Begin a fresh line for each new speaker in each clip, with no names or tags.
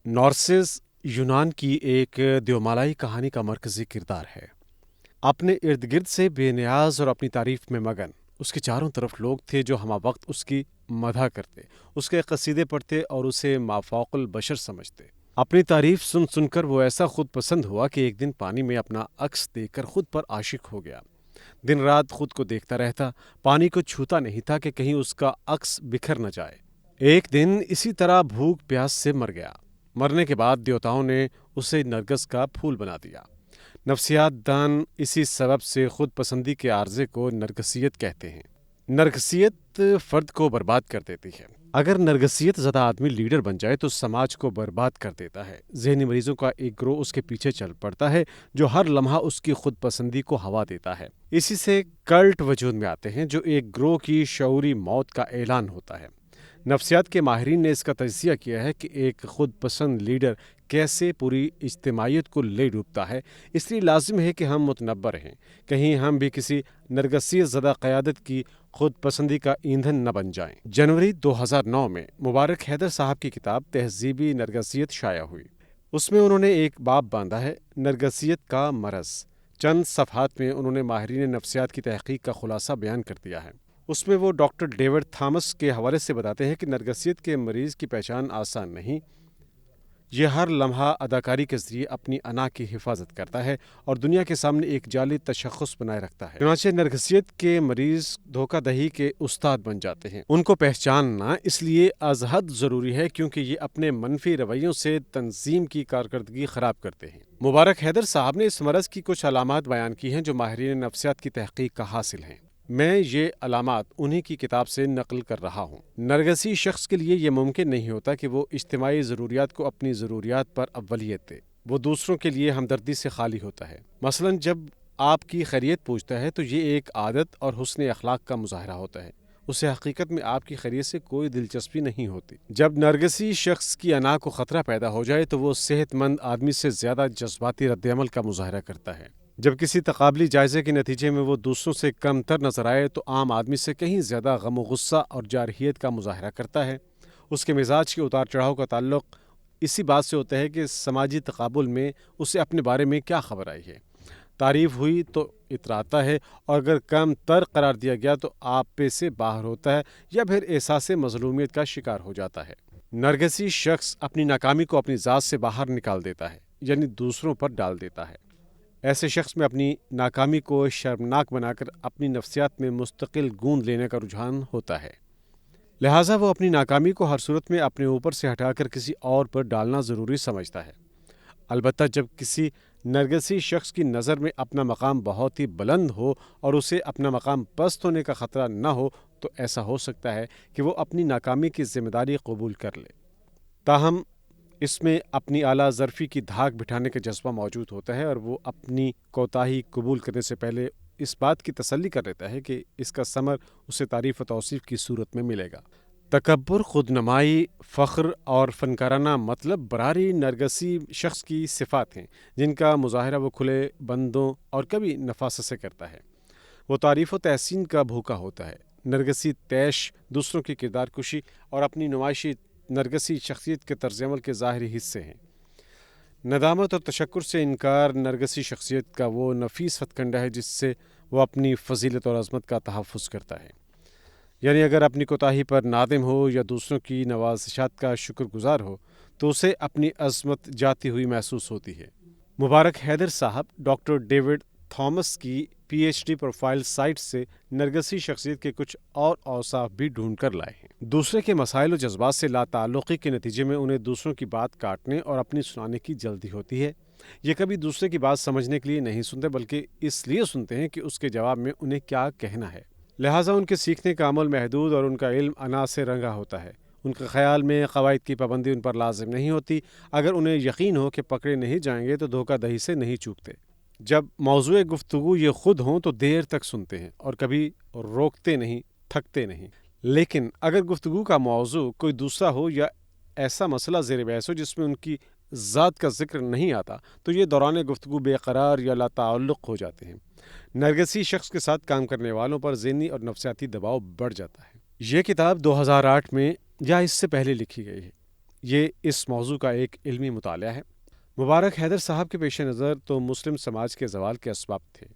Narcissus یونان کی ایک دیومالائی کہانی کا مرکزی کردار ہے۔ اپنے ارد گرد سے بے نیاز اور اپنی تعریف میں مگن، اس کے چاروں طرف لوگ تھے جو ہمہ وقت اس کی مدح کرتے، اس کے قصیدے پڑھتے اور اسے مافوق البشر سمجھتے۔ اپنی تعریف سن سن کر وہ ایسا خود پسند ہوا کہ ایک دن پانی میں اپنا عکس دیکھ کر خود پر عاشق ہو گیا۔ دن رات خود کو دیکھتا رہتا، پانی کو چھوتا نہیں تھا کہ کہیں اس کا عکس بکھر نہ جائے۔ ایک دن اسی طرح بھوک پیاس سے مر گیا۔ مرنے کے بعد دیوتاؤں نے اسے نرگس کا پھول بنا دیا۔ نفسیات دان اسی سبب سے خود پسندی کے عارضے کو نرگسیت کہتے ہیں۔ نرگسیت فرد کو برباد کر دیتی ہے۔ اگر نرگسیت زدہ آدمی لیڈر بن جائے تو سماج کو برباد کر دیتا ہے۔ ذہنی مریضوں کا ایک گروہ اس کے پیچھے چل پڑتا ہے جو ہر لمحہ اس کی خود پسندی کو ہوا دیتا ہے۔ اسی سے کلٹ وجود میں آتے ہیں جو ایک گروہ کی شعوری موت کا اعلان ہوتا ہے۔ نفسیات کے ماہرین نے اس کا تجزیہ کیا ہے کہ ایک خود پسند لیڈر کیسے پوری اجتماعیت کو لے ڈوبتا ہے۔ اس لیے لازم ہے کہ ہم متنبہ رہیں، کہیں ہم بھی کسی نرگسیت زدہ قیادت کی خود پسندی کا ایندھن نہ بن جائیں۔ جنوری 2009 میں مبارک حیدر صاحب کی کتاب تہذیبی نرگسیت شائع ہوئی۔ اس میں انہوں نے ایک باب باندھا ہے، نرگسیت کا مرض۔ چند صفحات میں انہوں نے ماہرین نفسیات کی تحقیق کا خلاصہ بیان کر دیا ہے۔ اس میں وہ ڈاکٹر ڈیوڈ تھامس کے حوالے سے بتاتے ہیں کہ نرگسیت کے مریض کی پہچان آسان نہیں۔ یہ ہر لمحہ اداکاری کے ذریعے اپنی انا کی حفاظت کرتا ہے اور دنیا کے سامنے ایک جعلی تشخص بنائے رکھتا ہے۔ چنانچہ نرگسیت کے مریض دھوکہ دہی کے استاد بن جاتے ہیں۔ ان کو پہچاننا اس لیے از حد ضروری ہے کیونکہ یہ اپنے منفی رویوں سے تنظیم کی کارکردگی خراب کرتے ہیں۔ مبارک حیدر صاحب نے اس مرض کی کچھ علامات بیان کی ہیں جو ماہرین نفسیات کی تحقیق کا حاصل ہیں۔ میں یہ علامات انہی کی کتاب سے نقل کر رہا ہوں۔ نرگسی شخص کے لیے یہ ممکن نہیں ہوتا کہ وہ اجتماعی ضروریات کو اپنی ضروریات پر اولویت دے۔ وہ دوسروں کے لیے ہمدردی سے خالی ہوتا ہے۔ مثلا جب آپ کی خیریت پوچھتا ہے تو یہ ایک عادت اور حسن اخلاق کا مظاہرہ ہوتا ہے۔ اسے حقیقت میں آپ کی خیریت سے کوئی دلچسپی نہیں ہوتی۔ جب نرگسی شخص کی انا کو خطرہ پیدا ہو جائے تو وہ صحت مند آدمی سے زیادہ جذباتی رد عمل کا مظاہرہ کرتا ہے۔ جب کسی تقابلی جائزے کے نتیجے میں وہ دوسروں سے کم تر نظر آئے تو عام آدمی سے کہیں زیادہ غم و غصہ اور جارحیت کا مظاہرہ کرتا ہے۔ اس کے مزاج کے اتار چڑھاؤ کا تعلق اسی بات سے ہوتا ہے کہ سماجی تقابل میں اسے اپنے بارے میں کیا خبر آئی ہے۔ تعریف ہوئی تو اتراتا ہے اور اگر کم تر قرار دیا گیا تو آپ پہ سے باہر ہوتا ہے یا پھر احساس مظلومیت کا شکار ہو جاتا ہے۔ نرگسی شخص اپنی ناکامی کو اپنی ذات سے باہر نکال دیتا ہے، یعنی دوسروں پر ڈال دیتا ہے۔ ایسے شخص میں اپنی ناکامی کو شرمناک بنا کر اپنی نفسیات میں مستقل گوند لینے کا رجحان ہوتا ہے۔ لہٰذا وہ اپنی ناکامی کو ہر صورت میں اپنے اوپر سے ہٹا کر کسی اور پر ڈالنا ضروری سمجھتا ہے۔ البتہ جب کسی نرگسی شخص کی نظر میں اپنا مقام بہت ہی بلند ہو اور اسے اپنا مقام پست ہونے کا خطرہ نہ ہو تو ایسا ہو سکتا ہے کہ وہ اپنی ناکامی کی ذمہ داری قبول کر لے۔ تاہم اس میں اپنی اعلیٰ ظرفی کی دھاک بٹھانے کا جذبہ موجود ہوتا ہے اور وہ اپنی کوتاہی قبول کرنے سے پہلے اس بات کی تسلی کر لیتا ہے کہ اس کا ثمر اسے تعریف و توصیف کی صورت میں ملے گا۔ تکبر، خود نمائی، فخر اور فنکارانہ مطلب براری نرگسی شخص کی صفات ہیں جن کا مظاہرہ وہ کھلے بندوں اور کبھی نفاست سے کرتا ہے۔ وہ تعریف و تحسین کا بھوکا ہوتا ہے۔ نرگسی طیش دوسروں کی کردار کشی اور اپنی نمائشی نرگسی شخصیت کے طرز عمل کے ظاہری حصے ہیں۔ ندامت اور تشکر سے انکار نرگسی شخصیت کا وہ نفیس ہتھکنڈہ ہے جس سے وہ اپنی فضیلت اور عظمت کا تحفظ کرتا ہے۔ یعنی اگر اپنی کوتاہی پر نادم ہو یا دوسروں کی نوازشات کا شکر گزار ہو تو اسے اپنی عظمت جاتی ہوئی محسوس ہوتی ہے۔ مبارک حیدر صاحب ڈاکٹر ڈیوڈ تھامس کی P H D profile site سے نرگسی شخصیت کے کچھ اور اوصاف بھی ڈھونڈ کر لائے ہیں۔ دوسرے کے مسائل و جذبات سے لا تعلقی کے نتیجے میں انہیں دوسروں کی بات کاٹنے اور اپنی سنانے کی جلدی ہوتی ہے۔ یہ کبھی دوسرے کی بات سمجھنے کے لیے نہیں سنتے بلکہ اس لیے سنتے ہیں کہ اس کے جواب میں انہیں کیا کہنا ہے۔ لہٰذا ان کے سیکھنے کا عمل محدود اور ان کا علم انا سے رنگا ہوتا ہے۔ ان کے خیال میں قواعد کی پابندی ان پر لازم نہیں ہوتی۔ اگر انہیں یقین ہو کہ پکڑے نہیں جائیں گے تو دھوکہ دہی سے نہیں چوکتے۔ جب موضوع گفتگو یہ خود ہوں تو دیر تک سنتے ہیں اور کبھی روکتے نہیں، تھکتے نہیں۔ لیکن اگر گفتگو کا موضوع کوئی دوسرا ہو یا ایسا مسئلہ زیر بحث ہو جس میں ان کی ذات کا ذکر نہیں آتا تو یہ دوران گفتگو بے قرار یا لا تعلق ہو جاتے ہیں۔ نرگسی شخص کے ساتھ کام کرنے والوں پر ذہنی اور نفسیاتی دباؤ بڑھ جاتا ہے۔ یہ کتاب 2008 میں یا اس سے پہلے لکھی گئی ہے۔ یہ اس موضوع کا ایک علمی مطالعہ ہے۔ مبارک حیدر صاحب کے پیش نظر تو مسلم سماج کے زوال کے اسباب تھے۔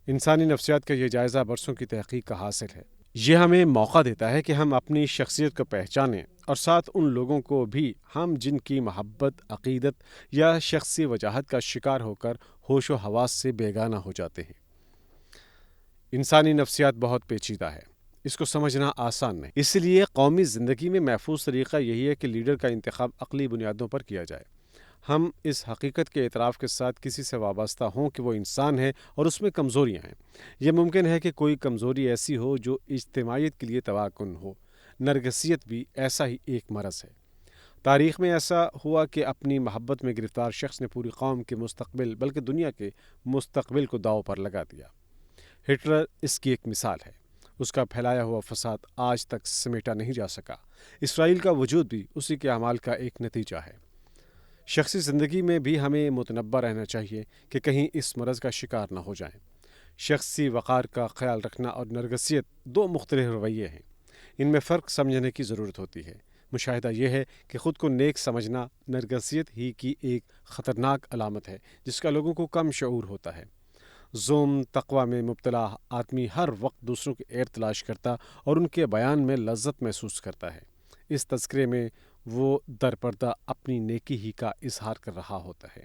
انسانی نفسیات کا یہ جائزہ برسوں کی تحقیق کا حاصل ہے۔ یہ ہمیں موقع دیتا ہے کہ ہم اپنی شخصیت کو پہچانیں اور ساتھ ان لوگوں کو بھی ہم جن کی محبت، عقیدت یا شخصی وجاہت کا شکار ہو کر ہوش و حواس سے بیگانہ ہو جاتے ہیں۔ انسانی نفسیات بہت پیچیدہ ہے، اس کو سمجھنا آسان نہیں۔ اس لیے قومی زندگی میں محفوظ طریقہ یہی ہے کہ لیڈر کا انتخاب عقلی بنیادوں پر کیا جائے۔ ہم اس حقیقت کے اعتراف کے ساتھ کسی سے وابستہ ہوں کہ وہ انسان ہے اور اس میں کمزوریاں ہیں۔ یہ ممکن ہے کہ کوئی کمزوری ایسی ہو جو اجتماعیت کے لیے تباہ کن ہو۔ نرگسیت بھی ایسا ہی ایک مرض ہے۔ تاریخ میں ایسا ہوا کہ اپنی محبت میں گرفتار شخص نے پوری قوم کے مستقبل بلکہ دنیا کے مستقبل کو داؤ پر لگا دیا۔ ہٹلر اس کی ایک مثال ہے۔ اس کا پھیلایا ہوا فساد آج تک سمیٹا نہیں جا سکا۔ اسرائیل کا وجود بھی اسی کے اعمال کا ایک نتیجہ ہے۔ شخصی زندگی میں بھی ہمیں متنبہ رہنا چاہیے کہ کہیں اس مرض کا شکار نہ ہو جائیں۔ شخصی وقار کا خیال رکھنا اور نرگسیت دو مختلف رویے ہیں۔ ان میں فرق سمجھنے کی ضرورت ہوتی ہے۔ مشاہدہ یہ ہے کہ خود کو نیک سمجھنا نرگسیت ہی کی ایک خطرناک علامت ہے جس کا لوگوں کو کم شعور ہوتا ہے۔ ظلم تقوی میں مبتلا آدمی ہر وقت دوسروں کی عیب تلاش کرتا اور ان کے بیان میں لذت محسوس کرتا ہے۔ اس تذکرے میں وہ در پردہ اپنی نیکی ہی کا اظہار کر رہا ہوتا ہے۔